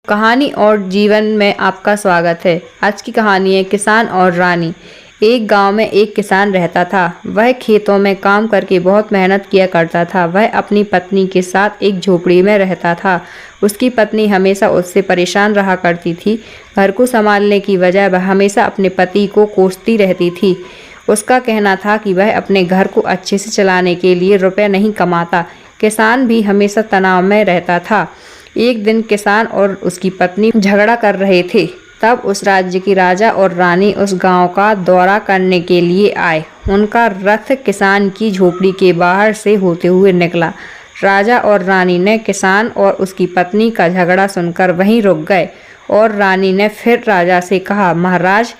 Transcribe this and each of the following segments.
कहानी और जीवन में आपका स्वागत है। आज की कहानी है किसान और रानी। एक गांव में एक किसान रहता था। वह खेतों में काम करके बहुत मेहनत किया करता था। वह अपनी पत्नी के साथ एक झोपड़ी में रहता था। उसकी पत्नी हमेशा उससे परेशान रहा करती थी। घर को संभालने की वजह वह हमेशा अपने पति को कोसती रहती थी। उसका कहना था कि वह अपने घर को अच्छे से चलाने के लिए रुपए नहीं कमाता। किसान भी हमेशा तनाव में रहता था। एक दिन किसान और उसकी पत्नी झगड़ा कर रहे थे। तब उस राज्य की राजा और रानी उस गांव का दौरा करने के लिए आए। उनका रथ किसान की झोपड़ी के बाहर से होते हुए निकला। राजा और रानी ने किसान और उसकी पत्नी का झगड़ा सुनकर वहीं रुक गए और रानी ने फिर राजा से कहा, महाराज,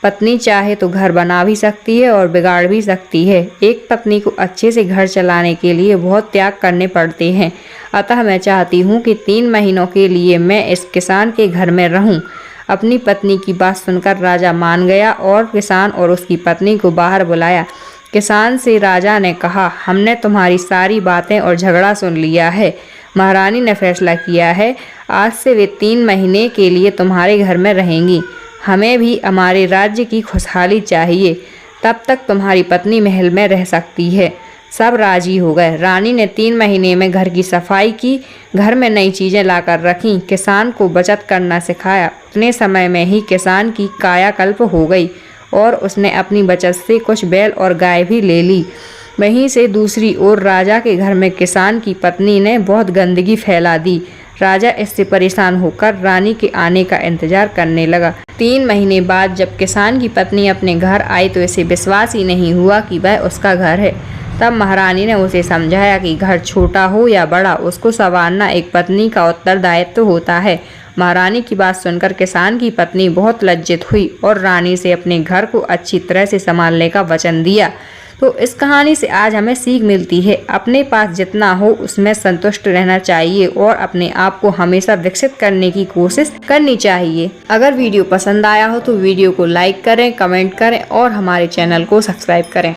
पत्नी चाहे तो घर बना भी सकती है और बिगाड़ भी सकती है। एक पत्नी को अच्छे से घर चलाने के लिए बहुत त्याग करने पड़ते हैं। अतः मैं चाहती हूँ कि 3 महीनों के लिए मैं इस किसान के घर में रहूँ। अपनी पत्नी की बात सुनकर राजा मान गया और किसान और उसकी पत्नी को बाहर बुलाया। किसान से राजा ने कहा, हमने तुम्हारी सारी बातें और झगड़ा सुन लिया है। महारानी ने फैसला किया है, आज से वे 3 महीने के लिए तुम्हारे घर में रहेंगी। हमें भी हमारे राज्य की खुशहाली चाहिए। तब तक तुम्हारी पत्नी महल में रह सकती है। सब राजी हो गए। रानी ने 3 महीने में घर की सफाई की, घर में नई चीजें लाकर रखीं, किसान को बचत करना सिखाया। उतने समय में ही किसान की कायाकल्प हो गई और उसने अपनी बचत से कुछ बैल और गाय भी ले ली। वहीं से दूसरी ओर राजा के घर में किसान की पत्नी ने बहुत गंदगी फैला दी। राजा इससे परेशान होकर रानी के आने का इंतजार करने लगा। 3 महीने बाद जब किसान की पत्नी अपने घर आई तो इसे विश्वास ही नहीं हुआ कि वह उसका घर है। तब महारानी ने उसे समझाया कि घर छोटा हो या बड़ा, उसको संवारना एक पत्नी का उत्तरदायित्व होता है। महारानी की बात सुनकर किसान की पत्नी बहुत लज्जित हुई और रानी से अपने घर को अच्छी तरह से संभालने का वचन दिया। तो इस कहानी से आज हमें सीख मिलती है, अपने पास जितना हो उसमें संतुष्ट रहना चाहिए और अपने आप को हमेशा विकसित करने की कोशिश करनी चाहिए। अगर वीडियो पसंद आया हो तो वीडियो को लाइक करें, कमेंट करें और हमारे चैनल को सब्सक्राइब करें।